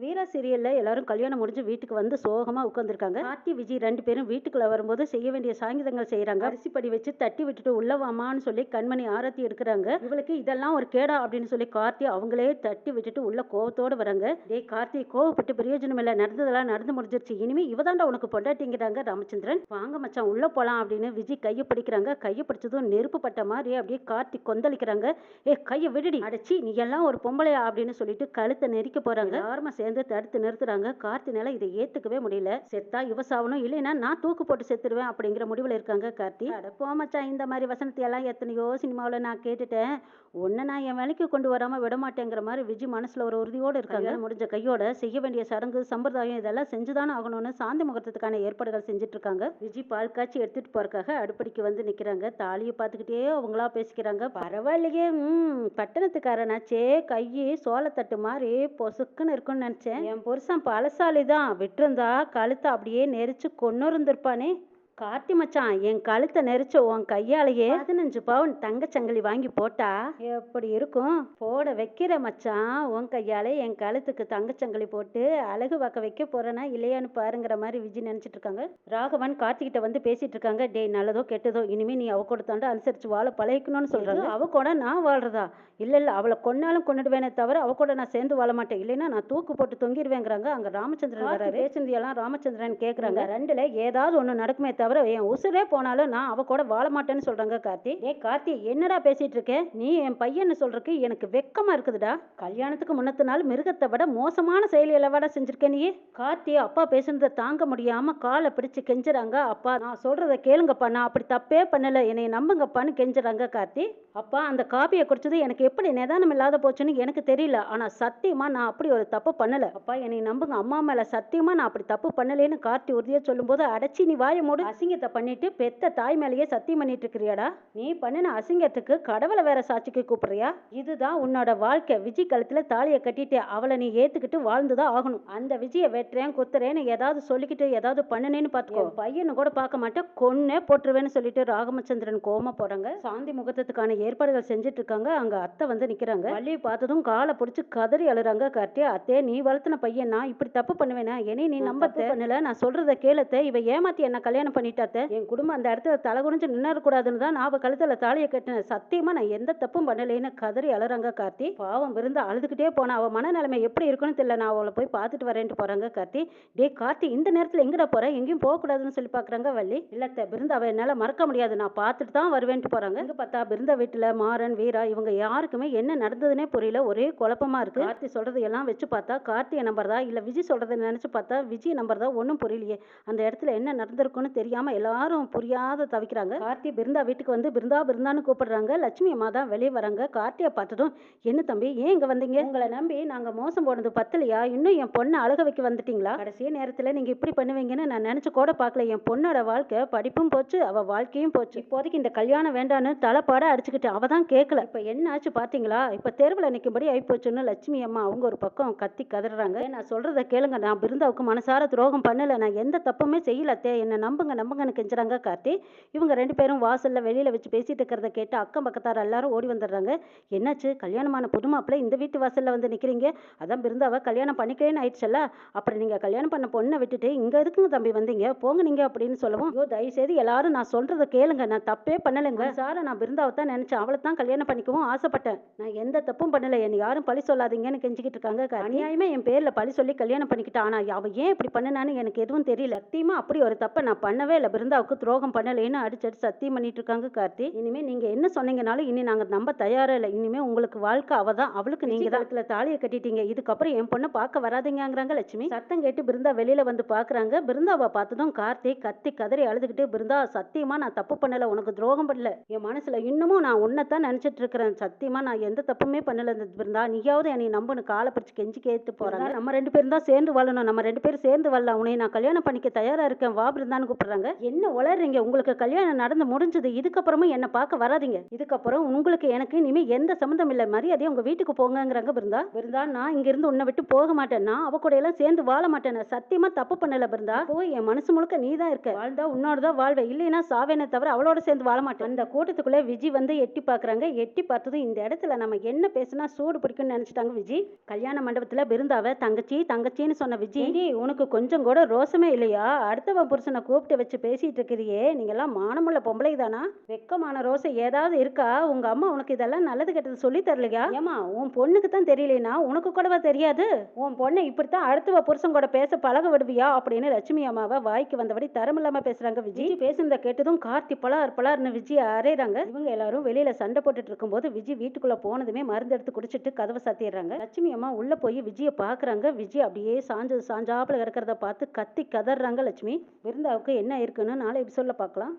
வீரா சீரியல்ல எல்லாரும் கல்யாணம் முடிஞ்சு வீட்டுக்கு வந்து சோகமா உட்காந்துருக்காங்க. கார்த்தி விஜய் 2 பேரும் வீட்டுக்குள்ள வரும்போது செய்ய வேண்டிய சாங்கிதங்கள் செய்யறாங்க. அரிசிப்படி வச்சு தட்டி விட்டுட்டு உள்ள வாமான்னு சொல்லி கண்மணி ஆரத்தி எடுக்கிறாங்க. இவளுக்கு இதெல்லாம் ஒரு கேடா அப்படின்னு சொல்லி கார்த்தி அவங்களே தட்டி விட்டுட்டு உள்ள கோவத்தோட வராங்க. டேய் கார்த்தி, கோவப்பட்டு பிரயோஜனம் இல்ல, நடந்ததெல்லாம் நடந்து முடிஞ்சிருச்சு, இனிமே இவதாண்டா உனக்கு பொண்டாட்டிங்கிறாங்க ராமச்சந்திரன். வாங்க மச்சான் உள்ள போலாம் அப்படின்னு விஜய் கையை பிடிக்கிறாங்க. கையை பிடிச்சதும் நெருப்பு பட்ட மாதிரி அப்படியே கார்த்தி கொந்தளிக்கிறாங்க. கையை விடுடி, அடைச்சி நீ எல்லாம் ஒரு பொம்பளையா அப்படின்னு சொல்லிட்டு கழுத்தை நெரிக்க போறாங்க. யாருமா சேர்ந்து தடுத்து நிறுத்துறாங்க. கார்த்தினால இதை ஏத்துக்கவே முடியல. செத்தா இவ சாவணும், இல்லைன்னா நான் தூக்கு போட்டு செத்துருவேன் அப்படிங்கிற முடிவுல இருக்காங்க கார்த்தி. அடப்போ மச்சான், இந்த மாதிரி வசனத்தை எல்லாம் எத்தனையோ சினிமாவில் நான் கேட்டுட்டேன். ஒன்னு நான் என் வேலைக்கு கொண்டு வராம விட மாட்டேங்கிற மாதிரி விஜய் மனசுல ஒரு உறுதியோடு இருக்காங்க. முடிஞ்ச கையோட செய்ய வேண்டிய சடங்கு சம்பிரதாயம் இதெல்லாம் செஞ்சுதானே ஆகணும்னு சாந்தி முகூர்த்தத்துக்கான ஏற்பாடுகள் செஞ்சுட்டு இருக்காங்க. விஜய் பால் காய்ச்சி எடுத்துட்டு போறதுக்காக அடுப்படிக்கு வந்து நிக்கிறாங்க. தாலியை பார்த்துக்கிட்டே அவங்களா பேசிக்கிறாங்க. பரவாயில்லையே, பட்டணத்துக்காரனாச்சே, கையை சோளத்தட்டு மாதிரி பொசுக்குன்னு இருக்குன்னு நினைச்சேன். என் புருஷன் பழசாலி தான், விட்டுருந்தா கழுத்தை அப்படியே நெரிச்சு கொண்டு இருந்திருப்பானே. கார்த்தி மச்சான், என் கழுத்தை நெரிச்ச உன் கையாலேயே 15 பவுன் தங்கச்சங்கிலி வாங்கி போட்டா எப்படி இருக்கும்? போட வைக்கிற மச்சான், உன் கையாலே என் கழுத்துக்கு தங்கச்சங்கிலி போட்டு அழகு பார்க்க வைக்க போறேனா இல்லையான்னு பாருங்கிற மாதிரி விஜய் நினைச்சிட்டு இருக்காங்க. ராகவன் கார்த்திகிட்ட வந்து பேசிட்டு இருக்காங்க. டேய், நல்லதோ கெட்டதோ இனிமே நீ அவ கூட தாண்டா அனுசரிச்சு வாழ பழகிக்கணும்னு சொல்றாங்க. அவ கூட நான் வாழ்றதா? இல்ல அவளை கொன்னாலும் கொண்டுடுவேனே தவிர அவ கூட நான் சேர்ந்து வாழ மாட்டேன், இல்லைன்னா நான் தூக்கு போட்டு தொங்கிடுவேங்கிறாங்க. அங்க ராமச்சந்திரன் வராரு. பேசுனதெல்லாம் ராமச்சந்திரன் கேக்குறாங்க. ரெண்டுல ஏதாவது ஒண்ணு நடக்குமே தவிர என் உசுரே போனாலும் நான் அவ கூட வாழ மாட்டேன்னு சொல்றாங்க கார்த்தி. கார்த்தி, என்னடா பேசிட்டு இருக்க நீ? என் பையன்னு சொல்றதுக்கு எனக்கு வெக்கமா இருக்குதுடா. கல்யாணத்துக்கு முன்னத்து நாள் மிருகத்தை விட மோசமான செயலியலை விட செஞ்சிருக்க நீ. கார்த்தி அப்பா பேசுனதை தாங்க முடியாம காலை பிடிச்சு கெஞ்சுறாங்க. அப்பா நான் சொல்றதை கேளுங்கப்பா, நான் அப்படி தப்பே பண்ணல, என்னை நம்புங்கப்பான்னு கெஞ்சுறாங்க கார்த்தி. அப்பா, அந்த காப்பியை குடிச்சது எனக்கு எப்படி நிதானம் இல்லாத போச்சுன்னு எனக்கு தெரியல, ஆனா சத்தியமா நான் அப்படி ஒரு தப்பு பண்ணல. அப்பா என்னை நம்புங்க, அம்மா மேல சத்தியமா நான் அப்படி தப்பு பண்ணலேன்னு கார்த்தி உறுதியா சொல்லும் போது, அடைச்சி நீ வாய மூடு, அசிங்கத்தை பண்ணிட்டு பெத்த தாய் மேலேயே சத்தியம் பண்ணிட்டு இருக்கிறியாடா? நீ பண்ணின அசிங்கத்துக்கு கடவுளை வேற சாட்சிக்கு கூப்பிடுறியா? இதுதான் உன்னோட வாழ்க்கை. விஜய் கழுத்துல தாலியை கட்டிட்டு அவளை நீ ஏத்துக்கிட்டு வாழ்ந்துதான் ஆகணும். அந்த விஜயை வெட்டுறேன் குத்துறேன்னு ஏதாவது சொல்லிக்கிட்டு ஏதாவது பண்ணுனேன்னு பாத்துக்கோ, பையனு கூட பார்க்க மாட்டேன், கொன்னே போட்டுருவேன்னு சொல்லிட்டு ராகமச்சந்திரன் கோவமா போறாங்க. சாந்தி முகூர்த்தத்துக்கான ஏற்பாடுகள் செஞ்சுட்டு இருக்காங்க. அங்க அத்தை வந்து நிக்கிறாங்க. வள்ளியை பார்த்ததும் காலை பிடிச்சு கதறி அழுறாங்க. கார்த்தி, அத்தே நீ வளர்த்தின பையன், நான் இப்படி தப்பு பண்ணுவேனா? என்னை நீ நம்ப பண்ணல, நான் சொல்றத கேளத்த, இவ ஏமாத்தி என்ன கல்யாணம் பண்ணிட்டாத்த. என் குடும்பம் அந்த இடத்துல தலை குனிஞ்சு நின்னக்கூடாதுன்னு தான் நான் அவ கழுத்துல தாலியை கட்டினேன். சத்தியமா நான் எந்த தப்பும் பண்ணலைன்னு கதறி அழுறாங்க கார்த்தி. பாவம் விருந்து அழுதுகிட்டே போனா அவ மனநிலைமை எப்படி இருக்குன்னு தெரியல, நான் அவளை போய் பார்த்துட்டு வரேன்ட்டு போறாங்க கார்த்தி. டே கார்த்தி, இந்த நேரத்துல எங்கடா போற? எங்கேயும் போக கூடாதுன்னு சொல்லி பாக்குறாங்க வள்ளி. இல்லத்த பிருந்தா, அவ என்னால மறக்க முடியாது, நான் பார்த்துட்டு தான் வருவேன்ட்டு போறாங்க. இங்க பார்த்தா பிருந்தா வீட்டுல மாறன் வீரா இவங்க யாருக்குமே என்ன நடந்ததுன்னே புரியல, ஒரே குழப்பமா இருக்கு. கார்த்தி சொல்றது எல்லாம் வச்சு பார்த்தா கார்த்தியை நம்புறதா இல்ல விஜய் சொல்றதை நினைச்சு பார்த்தா விஜய் நம்புறதா ஒன்னும் புரியலையே. அந்த இடத்துல என்ன நடந்திருக்குன்னு தெரியாம எல்லாரும் புரியாத தவிக்கிறாங்க. கார்த்தி பிருந்தா வீட்டுக்கு வந்து பிருந்தா பிருந்தான்னு கூப்பிடுறாங்க. லட்சுமி அம்மா தான் வெளியே வராங்க. கார்த்தியை பார்த்ததும், என்ன தம்பி ஏன் இங்க வந்தீங்க? உங்களை நம்பி நாங்க மோசம் போனது பத்தலையா? இன்னும் என் பொண்ணை அழக வைக்க வந்துட்டீங்களா? கடைசி நேரத்துல நீங்க இப்படி பண்ணுவீங்கன்னு நான் நினைச்சு கூட பார்க்கல. என் பொண்ணோட வாழ்க்கை படிப்பும் போச்சு, அவ வாழ்க்கையும் போச்சு. இப்போதைக்கு இந்த கல்யாணம் வேண்டான்னு தலைப்பாட அடிச்சுக்கிட்டு அவ தான் கேட்கல. இப்ப என்ன ஆச்சு பாத்தீங்களா? இப்ப தேர்வுல நிக்கும்படி ஆயிப்போச்சுன்னு லட்சுமி அம்மா அவங்க ஒரு பக்கம் கத்தி கதறாங்க. நான் சொல்றத கேளுங்க, நான் பிருந்தாவுக்கு மனசார துரோகம் பண்ணல, நான் எந்த தப்புமே செய்யலத்தே, என்ன நம்புங்க நம்புங்கன்னு கெஞ்சுறாங்க கார்த்தி. இவங்க 2 பேரும் வாசல்ல வெளியில வச்சு பேசிட்டு இருக்கிறத கேட்டு அக்கம் பக்கத்தார் எல்லாரும் ஓடி வந்துடுறாங்க. என்னாச்சு? கல்யாணமான புது மாப்பிள்ளை இந்த வீட்டு வாசல்ல வந்து நிக்கிறீங்க? அதான் பிருந்தாவை கல்யாணம் பண்ணிக்கேன்னு ஆயிடுச்சுல்ல, அப்புறம் நீங்க கல்யாணம் பண்ண பொண்ணை விட்டுட்டு இங்க எதுக்குங்க தம்பி வந்தீங்க? போங்க நீங்க அப்படின்னு சொல்லவும், ஐயோ தயவு செய்து எல்லாரும் நான் சொல்றத கேளுங்க, நான் தப்பே பண்ணலைங்க சார, நான் பிருந்தாவை தான் நினைச்சேன், அவளை தான் கல்யாணம் பண்ணிக்கவும் ஆசைப்பட்டேன், நான் எந்த தப்பும் பண்ணல, என்ன யாரும் பழி சொல்லாதீங்கன்னு கெஞ்சிக்கிட்டு இருக்காங்க. அநியாயமா என் பேர்ல பழி சொல்லி கல்யாணம் பண்ணிக்கிட்டா, ஆனா அவ ஏன் இப்படி பண்ணனான்னு எனக்கு எதுவும் தெரியல. சத்தியமா அப்படி ஒரு தப்பை நான் பண்ணவே இல்லை, பிருந்தாவுக்கு துரோகம் பண்ணலைன்னு அடிச்சடி சத்தியம் பண்ணிட்டு இருக்காங்க கார்த்தி. இனிமே நீங்க என்ன சொன்னீங்கனாலும் இனி நாங்க நம்ப தயாரா இல்லை, இனிமே உங்களுக்கு வாழ்க்கை அவதான், அவளுக்கு நீங்க தான் தாலியை கட்டிட்டீங்க, இதுக்கப்புறம் என் பொண்ணை பார்க்க வராதீங்கிறாங்க லட்சுமி. சத்தம் கேட்டு பிருந்தா வெளியில வந்து பாக்குறாங்க. பிருந்தாவை பார்த்ததும் கார்த்தி கத்தி கதறி அழுதுகிட்டு, பிருந்தா சத்தியமா நான் தப்பு பண்ணல, உனக்கு துரோகம் பண்ணல, என் மனசுல இன்னமும் நான் உன்னைத்தான் நினைச்சிட்டு இருக்கிறேன், சத்தியமா நான் எந்த தப்புமே பண்ணல பிருந்தா, நீயாவது என்னை நம்புன்னு காலை பிடிச்சு கெஞ்சி கேட்டு போறாங்க. நம்ம 2 பேரும் தான் சேர்ந்து வாழணும், நம்ம 2 பேரும் சேர்ந்து வாழலாம், உன்னை நான் கல்யாணம் பண்ணிக்க தயாரா இருக்கேன், வா பிருந்தான்னு கூப்பிடுறாங்க. சொல்றாங்க. என்ன உளறீங்க? உங்களுக்கு கல்யாணம் நடந்து முடிஞ்சது. இதுக்கப்புறமும் என்ன பார்க்க வராதீங்க. இதுக்கப்புறம் உங்களுக்கு எனக்கு இனிமே எந்த சம்மந்தம் இல்ல. மரியாதையா உங்க வீட்டுக்கு போங்கங்கறாங்க பிருந்தா. பிருந்தா, நான் இங்க இருந்து உன்னை விட்டு போக மாட்டேன். நான் அவ கூட எல்லாம் சேர்ந்து வாழ மாட்டேன். சத்தியமா தப்பு பண்ணல பிருந்தா. போய் என் மனசு முழுக்க நீ தான் இருக்க. வாழ்ந்தா உன்னோடதான் வாழ்வேன். இல்லைன்னா சாவேனே தவிர அவளோட சேர்ந்து வாழ மாட்டேன். அந்த கூட்டத்துக்குள்ள விஜி வந்து எட்டி பாக்குறாங்க. எட்டி பார்த்ததும் இந்த இடத்துல நம்ம என்ன பேசினா சூடு பிடிக்கும்னு நினைச்சிட்டாங்க விஜி. கல்யாண மண்டபத்துல பிருந்தாவை தங்கச்சி தங்கச்சின்னு சொன்ன விஜி, உனக்கு கொஞ்சம் கூட ரோசமே இல்லையா? அடுத்தவன் புருஷனை கூப்பிட்டு வச்சு பேசிட்டு இருக்கிறியே, நீங்க எல்லாம் மானமுள்ள பொம்பளை தானா? வெக்கமான ரோசை ஏதாவது இருக்கா? உங்க அம்மா உனக்கு இதெல்லாம் நல்லது கெட்டது சொல்லி தரலையா? ஏமா, உன் பொண்ணுக்கு தான் தெரியலனா உனக்கு கூடவா தெரியாது? உன் பொண்ணை இப்படித்தான் அடுத்தவ புருஷன் கூட பேச பழக விடுவியா அப்படின்னு லட்சுமி அம்மாவை வாய்க்கு வந்தபடி தரமில்லாம பேசுறாங்க விஜி. பேசுனதை கேட்டதும் கார்த்தி பலார் பலார்னு விஜய் அரைறாங்க. இவங்க எல்லாரும் வெளியில சண்டை போட்டுட்டு இருக்கும்போது விஜய் வீட்டுக்குள்ள போனதுமே மருந்து எடுத்து குடிச்சிட்டு கதவை சாத்திடுறாங்க. லட்சுமி அம்மா உள்ள போய் விஜயை பாக்குறாங்க. விஜய் அப்படியே சாஞ்சாப்புல கிடக்கிறத பார்த்து கத்தி கதறாங்க லட்சுமி. விருந்தாவுக்கு என்ன இருக்குன்னு நாளை எபிசோட்ல பார்க்கலாம்.